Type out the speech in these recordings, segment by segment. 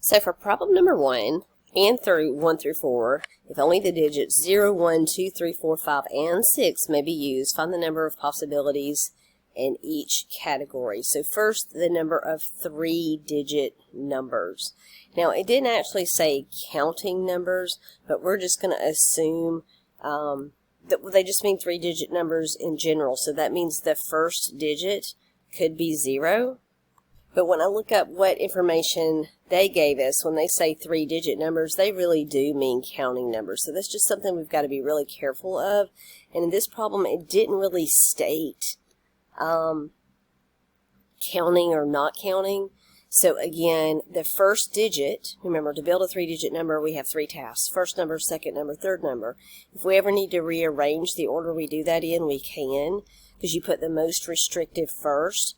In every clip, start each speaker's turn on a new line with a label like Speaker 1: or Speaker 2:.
Speaker 1: So for problem number 1 and through 1 through 4, if only the digits 0, 1, 2, 3, 4, 5, and 6 may be used, find the number of possibilities in each category. So first, the number of 3-digit numbers. Now, it didn't actually say counting numbers, but we're just going to assume that they just mean 3-digit numbers in general. So that means the first digit could be 0. But when I look up what information they gave us, when they say 3-digit numbers, they really do mean counting numbers. So that's just something we've got to be really careful of. And in this problem, it didn't really state counting or not counting. So again, the first digit, remember, to build a 3-digit number, we have 3 tasks. First number, second number, third number. If we ever need to rearrange the order we do that in, we can, because you put the most restrictive first.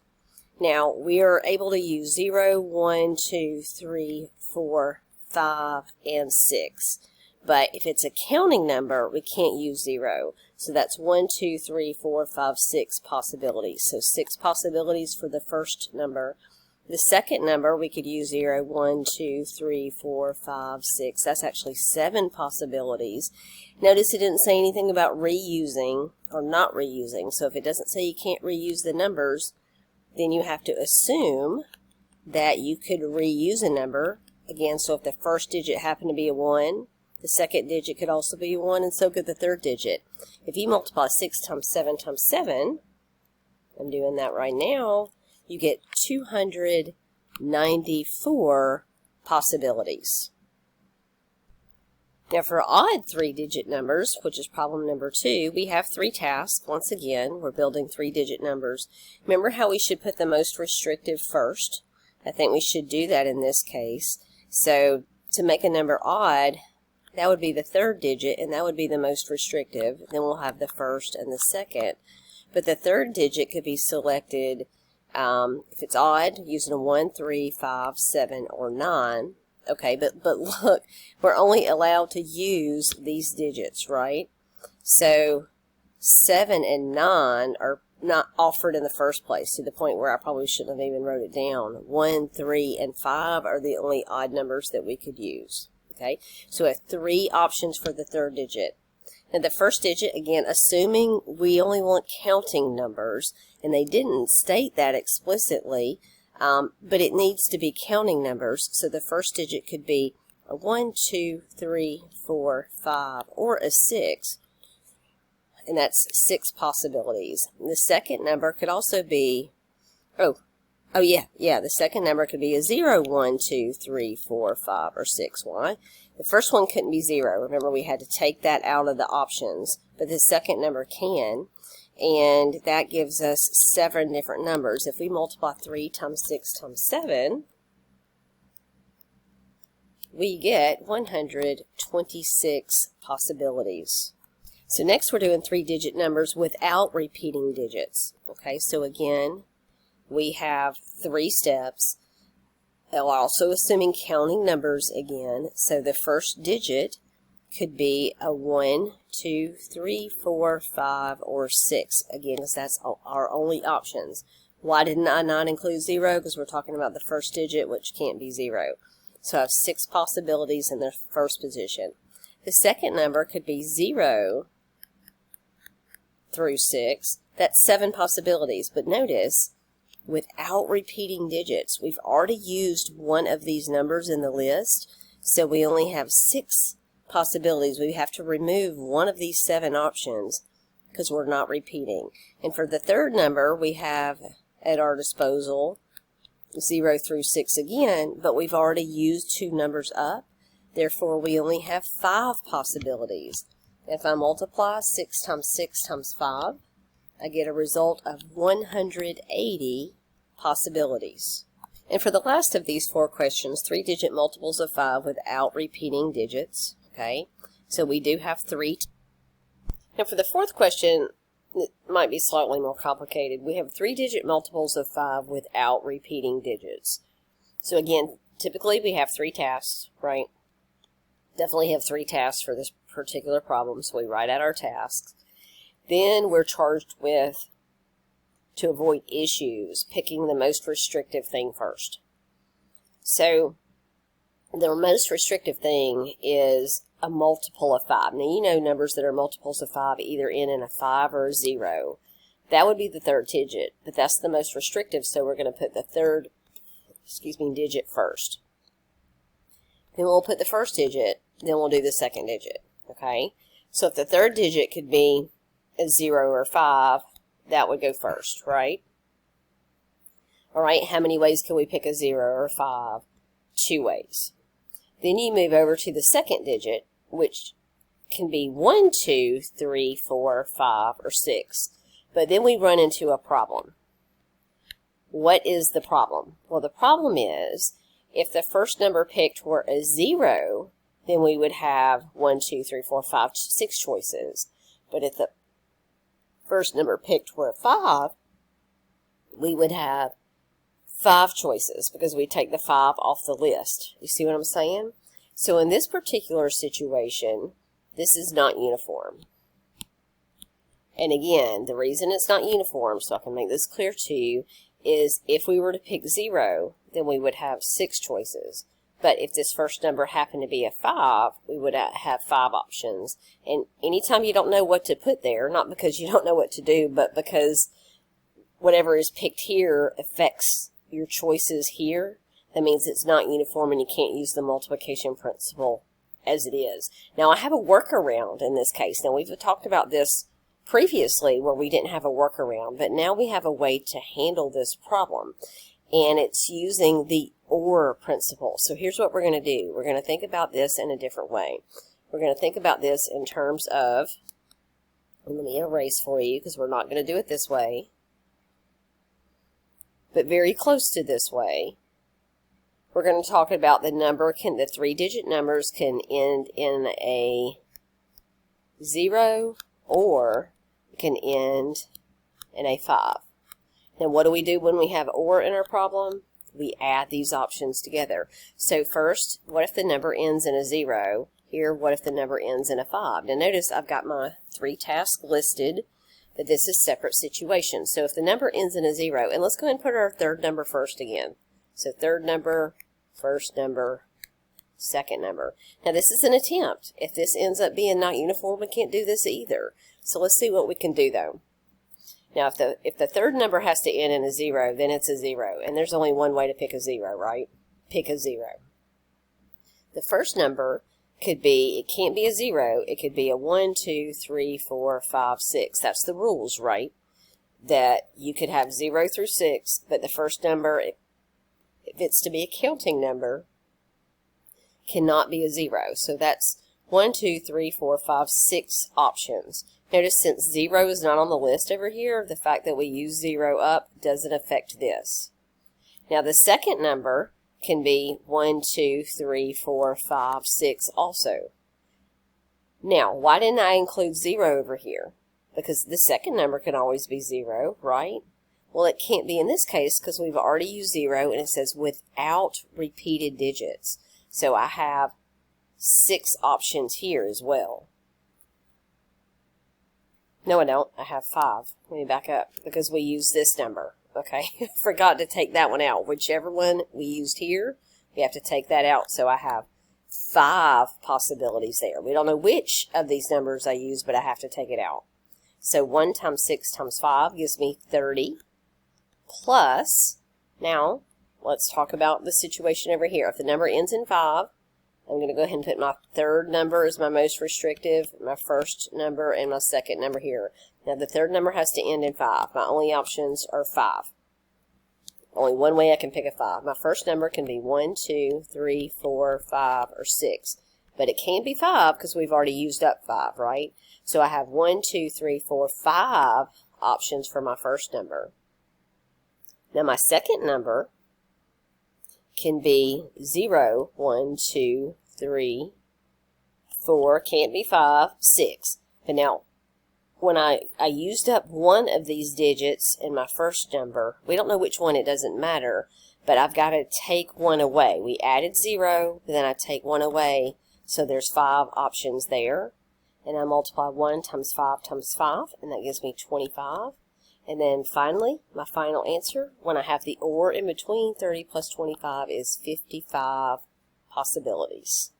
Speaker 1: Now, we are able to use 0, 1, 2, 3, 4, 5, and 6. But if it's a counting number, we can't use 0. So that's 1, 2, 3, 4, 5, 6 possibilities. So 6 possibilities for the first number. The second number, we could use 0, 1, 2, 3, 4, 5, 6. That's actually 7 possibilities. Notice it didn't say anything about reusing or not reusing. So if it doesn't say you can't reuse the numbers, then you have to assume that you could reuse a number. Again, so if the first digit happened to be a 1, the second digit could also be a 1, and so could the third digit. If you multiply 6 times 7 times 7, I'm doing that right now, you get 294 possibilities. Now for odd 3-digit numbers, which is problem number 2, we have 3 tasks. Once again, we're building 3-digit numbers. Remember how we should put the most restrictive first? I think we should do that in this case. So to make a number odd, that would be the third digit, and that would be the most restrictive. Then we'll have the first and the second. But the third digit could be selected, if it's odd, using a 1, 3, 5, 7, or 9. Okay, but look, we're only allowed to use these digits, right? So 7 and 9 are not offered in the first place, to the point where I probably shouldn't have even wrote it down. 1, 3, and 5 are the only odd numbers that we could use. Okay, so we have 3 options for the third digit. Now the first digit, again, assuming we only want counting numbers, and they didn't state that explicitly, but it needs to be counting numbers, so the first digit could be a 1, 2, 3, 4, 5, or a 6, and that's 6 possibilities. And the second number could also be, the second number could be a 0, 1, 2, 3, 4, 5, or 6. Why? The first one couldn't be 0. Remember, we had to take that out of the options, but the second number can. And that gives us 7 different numbers. If we multiply 3 times 6 times 7, we get 126 possibilities. So next we're doing 3-digit numbers without repeating digits. Okay, so again, we have 3 steps. Also assuming counting numbers again. So the first digit could be a 1, 2, 3, 4, 5, or 6. Again, because that's our only options. Why didn't I not include 0? Because we're talking about the first digit, which can't be 0. So I have 6 possibilities in the first position. The second number could be 0 through 6. That's 7 possibilities. But notice, without repeating digits, we've already used one of these numbers in the list, so we only have 6 possibilities. We have to remove one of these 7 options because we're not repeating. And for the third number, we have at our disposal 0 through 6 again, but we've already used 2 numbers up. Therefore, we only have 5 possibilities. If I multiply 6 times 6 times 5, I get a result of 180 possibilities. And for the last of these 4 questions, 3-digit multiples of 5 without repeating digits. Okay, so we do have 3. Now for the 4th question, it might be slightly more complicated. We have 3-digit multiples of 5 without repeating digits. So again, typically we have 3 tasks, right? Definitely have 3 tasks for this particular problem, so we write out our tasks. Then we're charged with, to avoid issues, picking the most restrictive thing first. So the most restrictive thing is a multiple of 5. Now, you know numbers that are multiples of 5 either end in a 5 or a 0. That would be the third digit, but that's the most restrictive, so we're going to put the third, digit first. Then we'll put the first digit, then we'll do the second digit, okay? So if the third digit could be a 0 or 5, that would go first, right? All right, how many ways can we pick a 0 or 5? 2 ways. Then you move over to the second digit, which can be 1, 2, 3, 4, 5, or 6. But then we run into a problem. What is the problem? Well, the problem is, if the first number picked were a 0, then we would have 1, 2, 3, 4, 5, 6 choices. But if the first number picked were a 5, we would have 5 choices because we take the 5 off the list. You see what I'm saying? So in this particular situation, this is not uniform. And again, the reason it's not uniform, so I can make this clear to you, is if we were to pick 0, then we would have 6 choices. But if this first number happened to be a 5, we would have 5 options. And anytime you don't know what to put there, not because you don't know what to do, but because whatever is picked here affects your choices here, that means it's not uniform and you can't use the multiplication principle as it is. Now, I have a workaround in this case. Now, we've talked about this previously where we didn't have a workaround, but now we have a way to handle this problem, and it's using the OR principle. So here's what we're going to do. We're going to think about this in a different way. We're going to think about this in terms of, and let me erase for you because we're not going to do it this way, but very close to this way. We're going to talk about the 3-digit numbers can end in a 0 or can end in a 5. Now, what do we do when we have OR in our problem? We add these options together. So first, what if the number ends in a 0? Here, what if the number ends in a 5? Now notice I've got my 3 tasks listed, but this is separate situations. So if the number ends in a 0, and let's go ahead and put our third number first again. So third number, first number, second number. Now this is an attempt. If this ends up being not uniform, we can't do this either. So let's see what we can do though. Now if the third number has to end in a 0, then it's a 0. And there's only one way to pick a 0, right? Pick a 0. The first number could be, it can't be a 0, it could be a 1, 2, 3, 4, 5, 6. That's the rules, right? That you could have 0 through 6, but the first number, if it's to be a counting number, cannot be a 0. So that's 1, 2, 3, 4, 5, 6 options. Notice since 0 is not on the list over here, the fact that we use 0 up doesn't affect this. Now the second number can be 1, 2, 3, 4, 5, 6 also. Now, why didn't I include 0 over here? Because the second number can always be 0, right? Well, it can't be in this case because we've already used 0 and it says without repeated digits. So I have 6 options here as well. No, I don't. I have 5. Let me back up because we use this number. Okay, forgot to take that one out. Whichever one we used here, we have to take that out. So I have 5 possibilities there. We don't know which of these numbers I use, but I have to take it out. So 1 times 6 times 5 gives me 30 plus, now let's talk about the situation over here. If the number ends in 5, I'm going to go ahead and put my third number as my most restrictive, my first number, and my second number here. Now the third number has to end in 5. My only options are 5. Only one way I can pick a 5. My first number can be 1, 2, 3, 4, 5, or 6. But it can't be 5 because we've already used up 5, right? So I have 1, 2, 3, 4, 5 options for my first number. Now my second number can be 0, 1, 2, 3, 4, can't be 5, 6. But now, when I used up one of these digits in my first number, we don't know which one, it doesn't matter, but I've got to take one away. We added 0, but then I take one away, so there's 5 options there. And I multiply 1 times 5 times 5, and that gives me 25. And then finally, my final answer, when I have the OR in between, 30 plus 25 is 55 possibilities.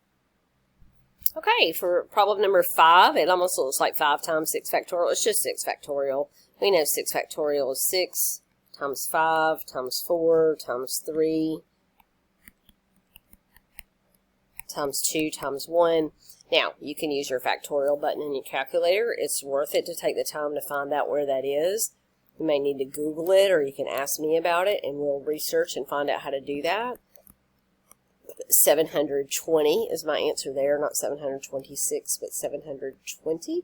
Speaker 1: Okay, for problem number 5, it almost looks like 5 times 6 factorial. It's just 6 factorial. We know 6 factorial is 6 times 5 times 4 times 3 times 2 times 1. Now, you can use your factorial button in your calculator. It's worth it to take the time to find out where that is. You may need to Google it, or you can ask me about it, and we'll research and find out how to do that. 720 is my answer there, not 726, but 720.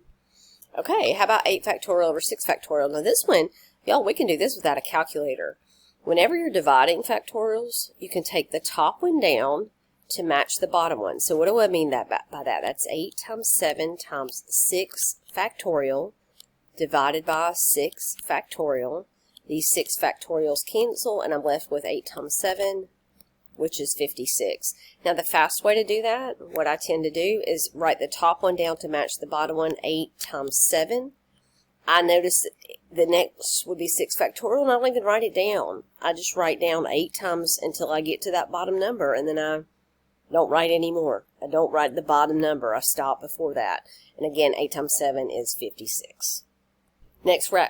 Speaker 1: Okay, how about 8 factorial over 6 factorial? Now this one, y'all, we can do this without a calculator. Whenever you're dividing factorials, you can take the top one down to match the bottom one. So what do I mean by that? That's 8 times 7 times 6 factorial divided by 6 factorial. These 6 factorials cancel, and I'm left with 8 times 7, which is 56. Now the fast way to do that, what I tend to do is write the top one down to match the bottom one, 8 times 7. I notice the next would be 6 factorial, and I don't even write it down. I just write down 8 times until I get to that bottom number, and then I don't write anymore. I don't write the bottom number. I stop before that. And again, 8 times 7 is 56. Next, we're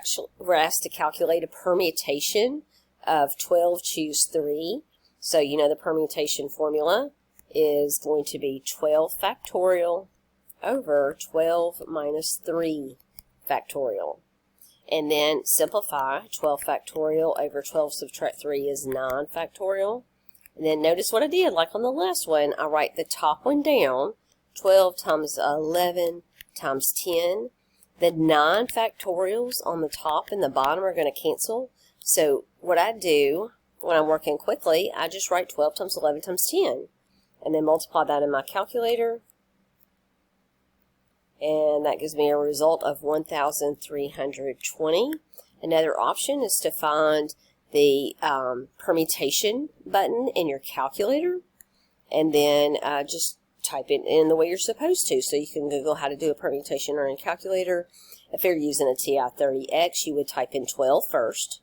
Speaker 1: asked to calculate a permutation of 12, choose 3. So you know the permutation formula is going to be 12 factorial over 12 minus 3 factorial. And then simplify. 12 factorial over 12 subtract 3 is 9 factorial. And then notice what I did, like on the last one, I write the top one down, 12 times 11 times 10. The 9 factorials on the top and the bottom are going to cancel. So what I do when I'm working quickly, I just write 12 times 11 times 10. And then multiply that in my calculator. And that gives me a result of 1,320. Another option is to find the permutation button in your calculator, and then just type it in the way you're supposed to. So you can Google how to do a permutation on your calculator. If you're using a TI-30X, you would type in 12 first,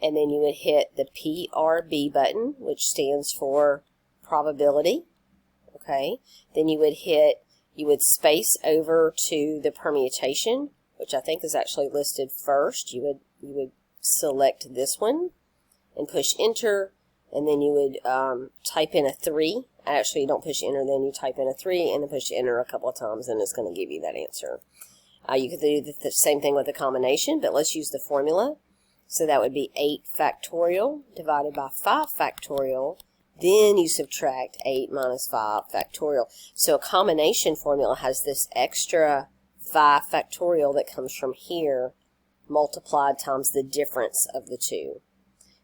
Speaker 1: and then you would hit the PRB button, which stands for probability. Okay, then you would space over to the permutation, which I think is actually listed first. You would select this one and push enter, and then you would type in a 3. Actually, you don't push enter, then you type in a 3 and then push enter a couple of times, and it's going to give you that answer. You could do the same thing with the combination, but let's use the formula. So that would be 8 factorial divided by 5 factorial. Then you subtract 8 minus 5 factorial. So a combination formula has this extra 5 factorial that comes from here, multiplied times the difference of the two.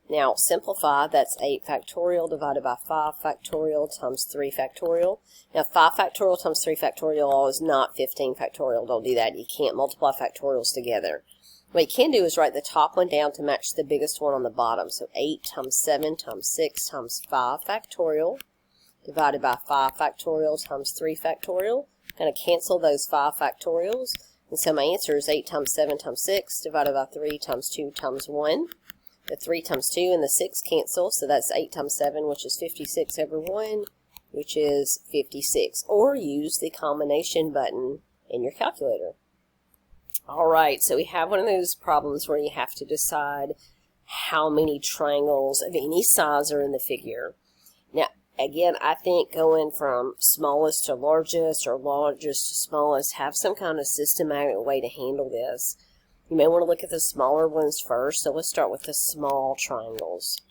Speaker 1: Now simplify, that's 8 factorial divided by 5 factorial times 3 factorial. Now 5 factorial times 3 factorial is not 15 factorial. Don't do that. You can't multiply factorials together. What you can do is write the top one down to match the biggest one on the bottom. So 8 times 7 times 6 times 5 factorial divided by 5 factorial times 3 factorial. I'm going to cancel those 5 factorials. And so my answer is 8 times 7 times 6 divided by 3 times 2 times 1. The 3 times 2 and the 6 cancel, so that's 8 times 7, which is 56 over 1, which is 56. Or use the combination button in your calculator. Alright, so we have one of those problems where you have to decide how many triangles of any size are in the figure. Now, again, I think going from smallest to largest or largest to smallest, have some kind of systematic way to handle this. You may want to look at the smaller ones first, so let's start with the small triangles.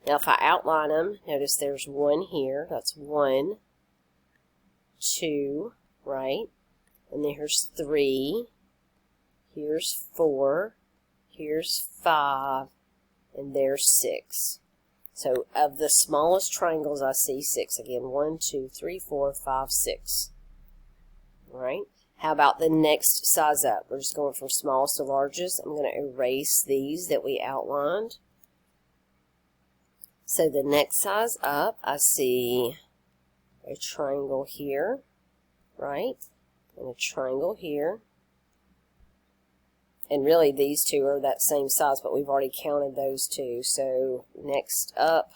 Speaker 1: Now if I outline them, notice there's 1 here, that's 1, 2, right? And then here's 3, here's 4, here's 5, and there's 6. So of the smallest triangles I see 6. Again, 1, 2, 3, 4, 5, 6. All right? How about the next size up? We're just going from smallest to largest. I'm going to erase these that we outlined. So the next size up, I see a triangle here, right? And a triangle here. And really these two are that same size, but we've already counted those two. So next up,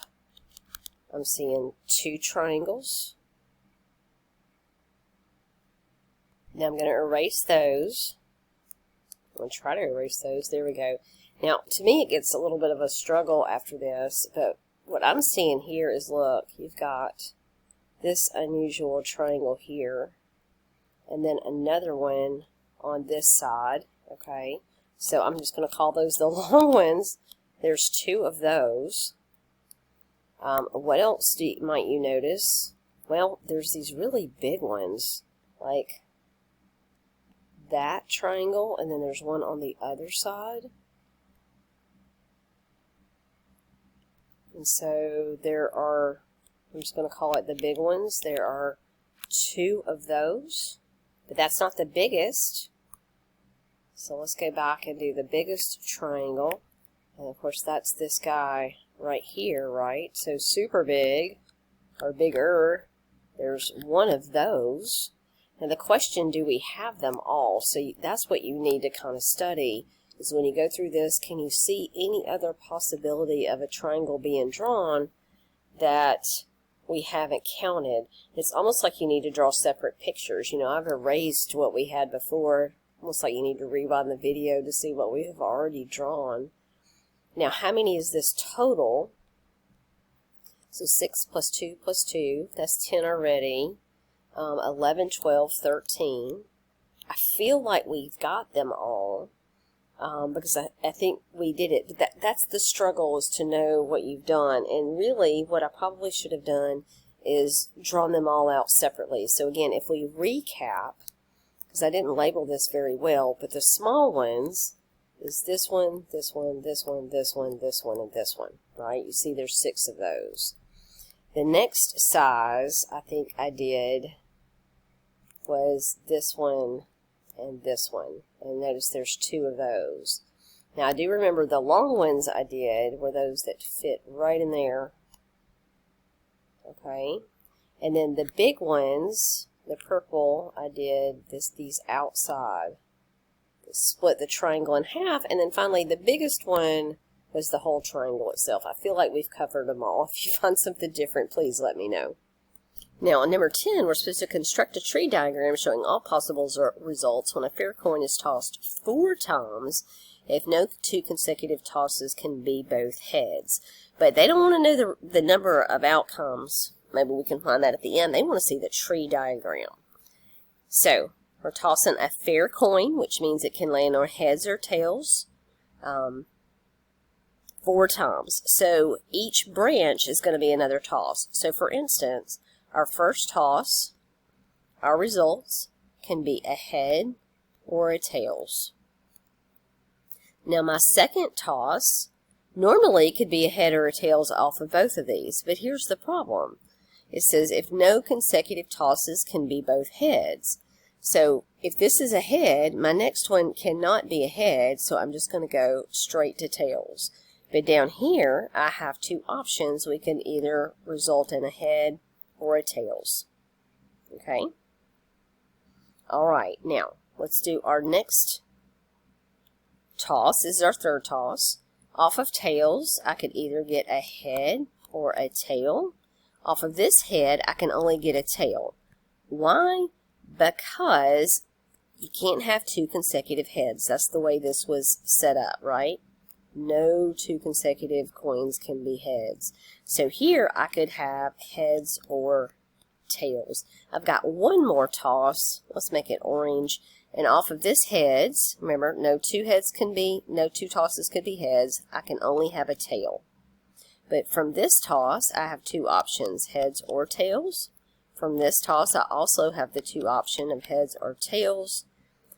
Speaker 1: I'm seeing 2 triangles. Now I'm going to erase those. I'm going to try to erase those. There we go. Now, to me, it gets a little bit of a struggle after this, but what I'm seeing here is, look, you've got this unusual triangle here, and then another one on this side, okay? So I'm just going to call those the long ones. There's 2 of those. What else might you notice? Well, there's these really big ones, like that triangle, and then there's one on the other side. And so there are, I'm just going to call it the big ones. There are 2 of those, but that's not the biggest. So let's go back and do the biggest triangle. And of course that's this guy right here, right? So super big, or bigger. There's 1 of those. Now the question, do we have them all? So that's what you need to kind of study, is when you go through this, can you see any other possibility of a triangle being drawn that we haven't counted? It's almost like you need to draw separate pictures. You know, I've erased what we had before, almost like you need to rewind the video to see what we have already drawn. Now, how many is this total? So 6 plus 2 plus 2, that's 10 already. 11, 12, 13. I feel like we've got them all because I think we did it. But that's the struggle, is to know what you've done. And really, what I probably should have done is drawn them all out separately. So again, if we recap, because I didn't label this very well, but the small ones is this one, this one, this one, this one, this one, and this one, right? You see there's 6 of those. The next size I think I did was this one and this one. And notice there's 2 of those. Now I do remember the long ones I did were those that fit right in there. Okay. And then the big ones, the purple, I did these outside. Split the triangle in half, and then finally the biggest one was the whole triangle itself. I feel like we've covered them all. If you find something different, please let me know. Now, on number 10, we're supposed to construct a tree diagram showing all possible results when a fair coin is tossed 4 times if no 2 consecutive tosses can be both heads. But they don't want to know the number of outcomes. Maybe we can find that at the end. They want to see the tree diagram. So, we're tossing a fair coin, which means it can land on heads or tails 4 times. So each branch is going to be another toss. So for instance, our first toss, our results can be a head or a tails. Now my second toss normally could be a head or a tails off of both of these, but here's the problem. It says if no consecutive tosses can be both heads. So if this is a head, my next one cannot be a head, so I'm just going to go straight to tails. But down here, I have 2 options. We can either result in a head or a tails. Okay? All right, now let's do our next toss. This is our third toss. Off of tails, I could either get a head or a tail. Off of this head, I can only get a tail. Why? Because you can't have 2 consecutive heads. That's the way this was set up, right? No 2 consecutive coins can be heads. So here I could have heads or tails. I've got one more toss. Let's make it orange. And off of this heads, remember, no 2 tosses could be heads. I can only have a tail. But from this toss, I have 2 options, heads or tails. From this toss, I also have the 2 options of heads or tails.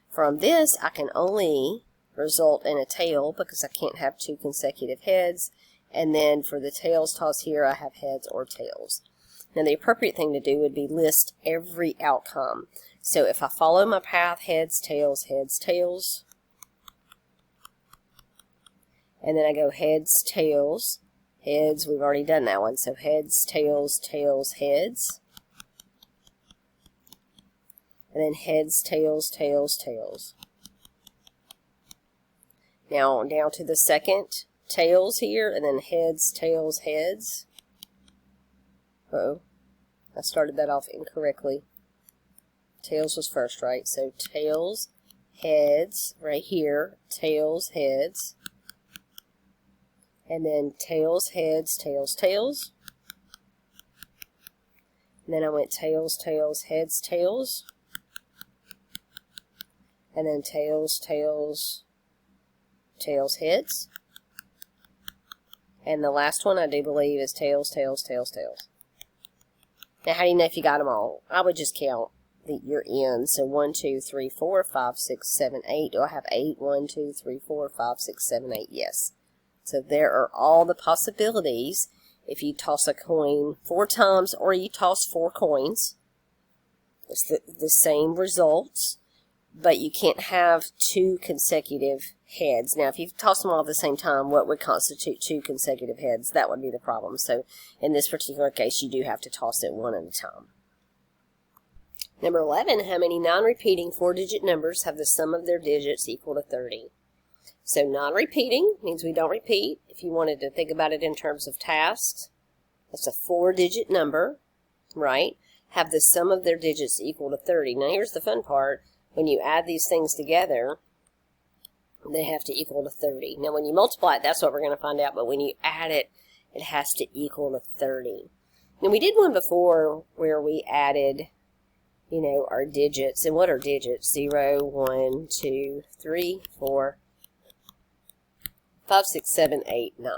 Speaker 1: From this, I can only result in a tail because I can't have 2 consecutive heads. And then for the tails toss here, I have heads or tails. Now the appropriate thing to do would be list every outcome. So if I follow my path, heads, tails, and then I go heads, tails, heads, we've already done that one. So heads, tails, tails, heads. And then heads, tails, tails, tails. Now down to the second tails here, and then heads, tails, heads. Uh-oh. I started that off incorrectly. Tails was first, right? So tails, heads, right here. Tails, heads. And then tails, heads, tails, tails. And then I went tails, tails, heads, tails. And then tails, tails, tails, heads. And the last one I do believe is tails, tails, tails, tails. Now how do you know if you got them all? I would just count your ends. So 1, 2, 3, 4, 5, 6, 7, 8. Do I have 8? 1, 2, 3, 4, 5, 6, 7, 8. Yes. So there are all the possibilities. If you toss a coin 4 times or you toss 4 coins, it's the same results, but you can't have 2 consecutive heads. Now, if you toss them all at the same time, what would constitute 2 consecutive heads? That would be the problem. So in this particular case, you do have to toss it one at a time. Number 11, how many non-repeating 4-digit numbers have the sum of their digits equal to 30? So non-repeating means we don't repeat. If you wanted to think about it in terms of tasks, that's a 4-digit number, right? Have the sum of their digits equal to 30. Now here's the fun part. When you add these things together, they have to equal to 30. Now when you multiply it, that's what we're going to find out. But when you add it, it has to equal to 30. Now we did one before where we added, you know, our digits. And what are digits? 0, 1, 2, 3, 4, 5, 6, 7, 8, 9.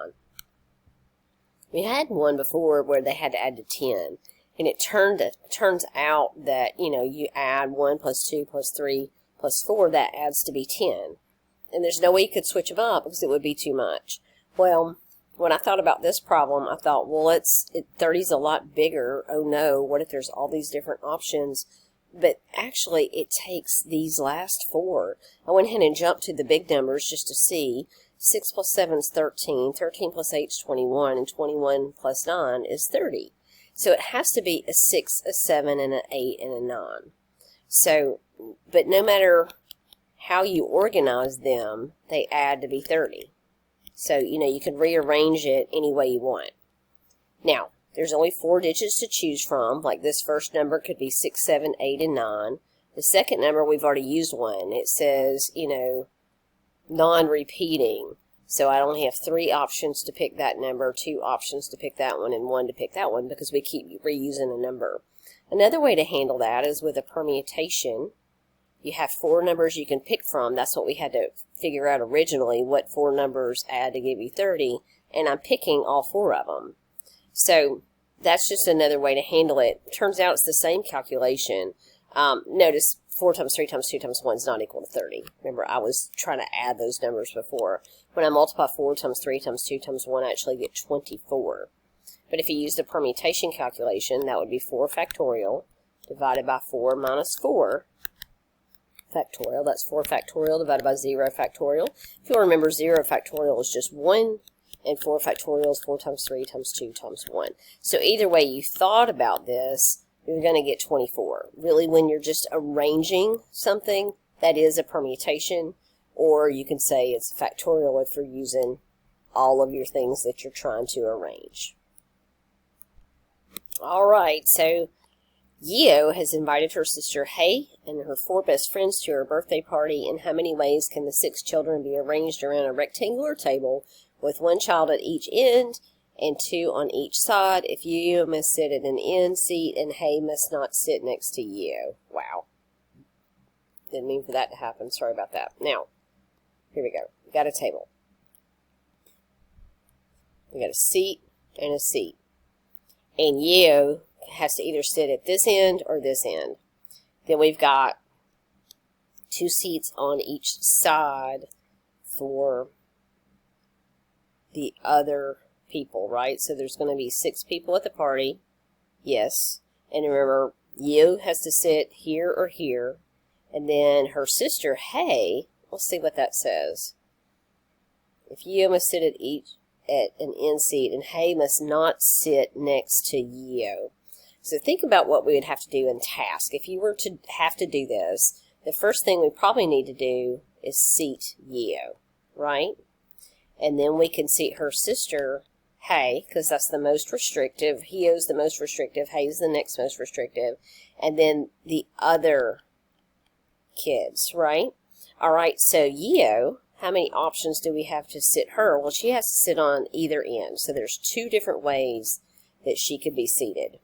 Speaker 1: We had one before where they had to add to 10. And it turns out that, you know, you add 1 plus 2 plus 3 plus 4, that adds to be 10. And there's no way you could switch them up because it would be too much. Well, when I thought about this problem, I thought, well, 30 is a lot bigger. Oh no, what if there's all these different options? But actually, it takes these last 4. I went ahead and jumped to the big numbers just to see. 6 plus 7 is 13, 13 plus 8 is 21, and 21 plus 9 is 30. So it has to be a 6, a 7, and an 8, and a 9. So, but no matter how you organize them, they add to be 30. So, you know, you can rearrange it any way you want. Now, there's only 4 digits to choose from. Like this first number could be 6, 7, 8, and 9. The second number, we've already used one. It says, you know, non-repeating. So I only have 3 options to pick that number, 2 options to pick that one, and 1 to pick that one because we keep reusing a number. Another way to handle that is with a permutation. You have 4 numbers you can pick from. That's what we had to figure out originally, what 4 numbers add to give you 30, and I'm picking all 4 of them. So that's just another way to handle it. Turns out it's the same calculation. Notice 4 times 3 times 2 times 1 is not equal to 30. Remember, I was trying to add those numbers before. When I multiply 4 times 3 times 2 times 1, I actually get 24. But if you use the permutation calculation, that would be 4 factorial divided by 4 minus 4 factorial. That's 4 factorial divided by 0 factorial. If you'll remember, 0 factorial is just 1, and 4 factorial is 4 times 3 times 2 times 1. So either way you thought about this, you're going to get 24. Really, when you're just arranging something, that is a permutation, or you can say it's factorial if you're using all of your things that you're trying to arrange. All right, so Yeo has invited her sister Hay and her 4 best friends to her birthday party. In how many ways can the 6 children be arranged around a rectangular table with 1 child at each end and 2 on each side? If Yeo must sit at an end seat and Hay must not sit next to Yeo. Wow. Didn't mean for that to happen. Sorry about that. Now, here we go. We got a table. We got a seat and a seat. And Yeo has to either sit at this end or this end. Then we've got 2 seats on each side for the other people, right? So there's going to be 6 people at the party. Yes. And remember, Yeo has to sit here or here. And then her sister, Hay, let's see what that says. If Yeo must sit at an end seat, and Hay must not sit next to Yeo. So think about what we would have to do in task. If you were to have to do this, the first thing we probably need to do is seat Yeo, right? And then we can seat her sister, Hey, because that's the most restrictive. Hio's the most restrictive. Hei's the next most restrictive. And then the other kids, right? All right, so Yeo, how many options do we have to sit her? Well, she has to sit on either end. So there's two different ways that she could be seated.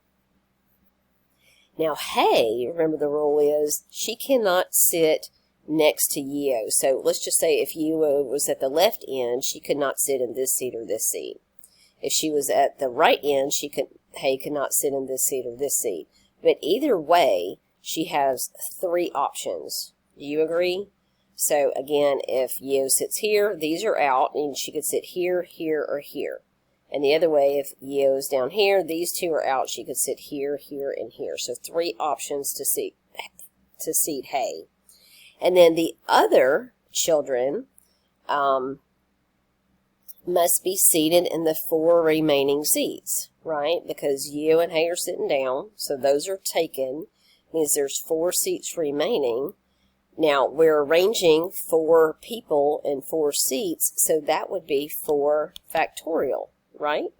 Speaker 1: Now, Hei, remember the rule is she cannot sit next to Yeo. So let's just say if Yeo was at the left end, she could not sit in this seat or this seat. If she was at the right end, Hei could not sit in this seat or this seat. But either way, she has three options. Do you agree? So again, if Yeo sits here, these are out, and she could sit here, here, or here. And the other way, if Yeo is down here, these two are out, she could sit here, here, and here. So three options to seat Hei. And then the other children must be seated in the four remaining seats, right? Because Yeo and Hei are sitting down, so those are taken. Means there's 4 seats remaining. Now, we're arranging 4 people in 4 seats, so that would be 4 factorial, right?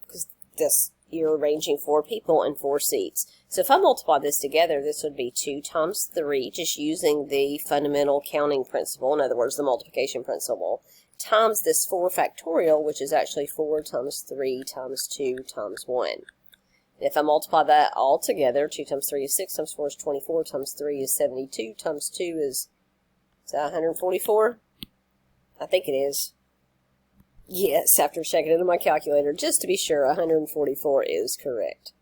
Speaker 1: Because you're arranging 4 people in 4 seats. So if I multiply this together, this would be 2 times 3, just using the fundamental counting principle, in other words, the multiplication principle, times this 4 factorial, which is actually 4 times 3 times 2 times 1. If I multiply that all together, 2 times 3 is 6, times 4 is 24, times 3 is 72, times 2 is that 144? I think it is. Yes, after checking it in my calculator, just to be sure, 144 is correct.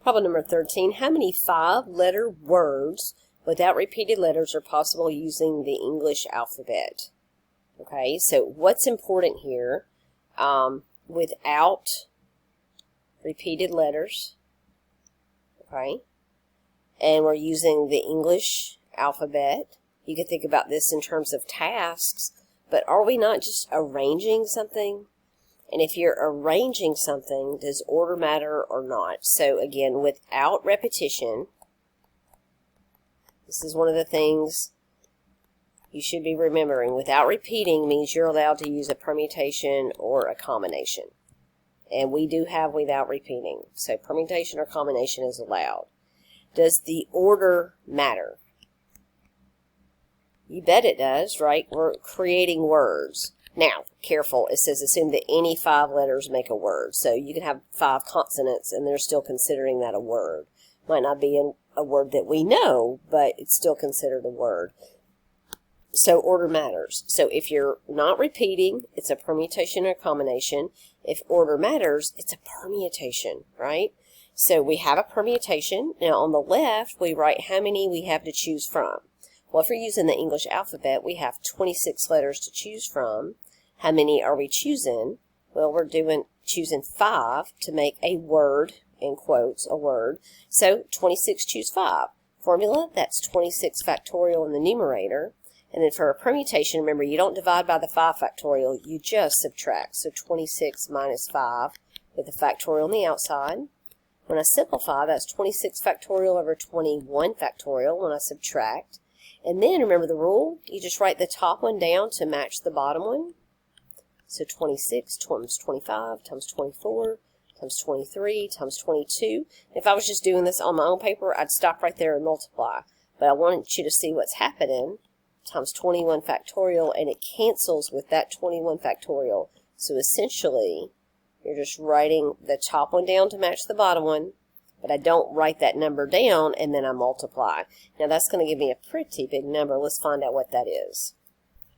Speaker 1: Problem number 13, how many 5-letter words without repeated letters are possible using the English alphabet? Okay, so what's important here, without repeated letters, okay, and we're using the English alphabet. You can think about this in terms of tasks, but are we not just arranging something? And if you're arranging something, does order matter or not? So again, without repetition, this is one of the things you should be remembering. Without repeating means you're allowed to use a permutation or a combination. And we do have without repeating. So permutation or combination is allowed. Does the order matter? You bet it does, right? We're creating words. Now, careful, it says assume that any 5 letters make a word. So you can have 5 consonants and they're still considering that a word. Might not be a word that we know, but it's still considered a word. So order matters. So if you're not repeating, it's a permutation or combination. If order matters, it's a permutation, right? So we have a permutation. Now on the left, we write how many we have to choose from. Well, if we're using the English alphabet, we have 26 letters to choose from. How many are we choosing? Well, we're choosing 5 to make a word, in quotes, a word. So 26 choose 5. Formula, that's 26 factorial in the numerator. And then for a permutation, remember, you don't divide by the 5 factorial, you just subtract. So 26 minus 5 with a factorial on the outside. When I simplify, that's 26 factorial over 21 factorial when I subtract. And then, remember the rule, you just write the top one down to match the bottom one. So 26 times 25 times 24 times 23 times 22. If I was just doing this on my own paper, I'd stop right there and multiply. But I wanted you to see what's happening. Times 21 factorial, and it cancels with that 21 factorial. So essentially, you're just writing the top one down to match the bottom one, but I don't write that number down and then I multiply. Now that's going to give me a pretty big number. Let's find out what that is.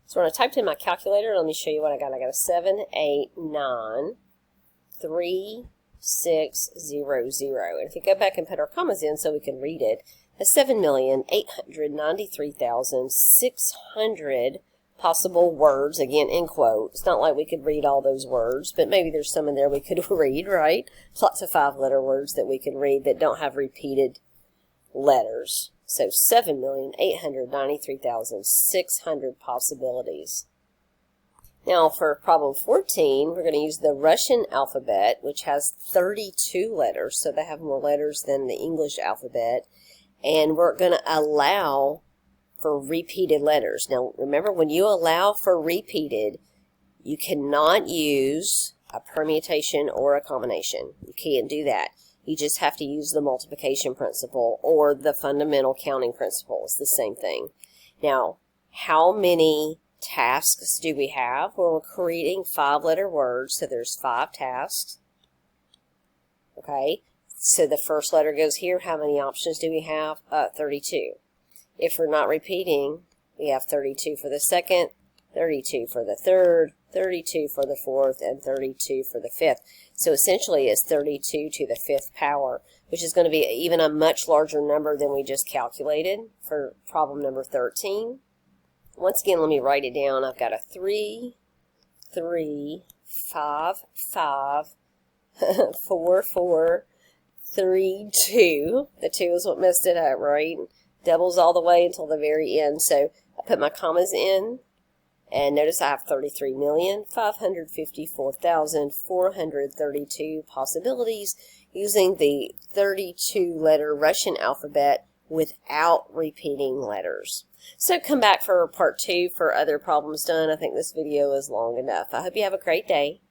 Speaker 1: So when I typed in my calculator, let me show you what I got. I got a 7, 8, 9, 3, 6, 0, 0. And if we go back and put our commas in so we can read it, that's 7,893,600 possible words, again in quote. It's not like we could read all those words, but maybe there's some in there we could read, right? There's lots of 5-letter words that we can read that don't have repeated letters. So 7,893,600 possibilities. Now for problem 14, we're going to use the Russian alphabet, which has 32 letters, so they have more letters than the English alphabet. And we're going to allow for repeated letters. Now, remember, when you allow for repeated, You cannot use a permutation or a combination. You can't do that. You just have to use the multiplication principle or the fundamental counting principle. It's the same thing. Now, how many tasks do we have? Well, we're creating 5-letter words, so there's 5 tasks. Okay, so the first letter goes here. How many options do we have? 32. If we're not repeating, we have 32 for the second, 32 for the third, 32 for the fourth, and 32 for the fifth. So essentially it's 32 to the 5th power, which is going to be even a much larger number than we just calculated for problem number 13. Once again, let me write it down. I've got a 3, 3, 5, 5, 4, 4, 3, 2. The 2 is what messed it up, right? Doubles all the way until the very end. So I put my commas in, and notice I have 33,554,432 possibilities using the 32-letter Russian alphabet without repeating letters. So come back for part 2 for other problems done. I think this video is long enough. I hope you have a great day.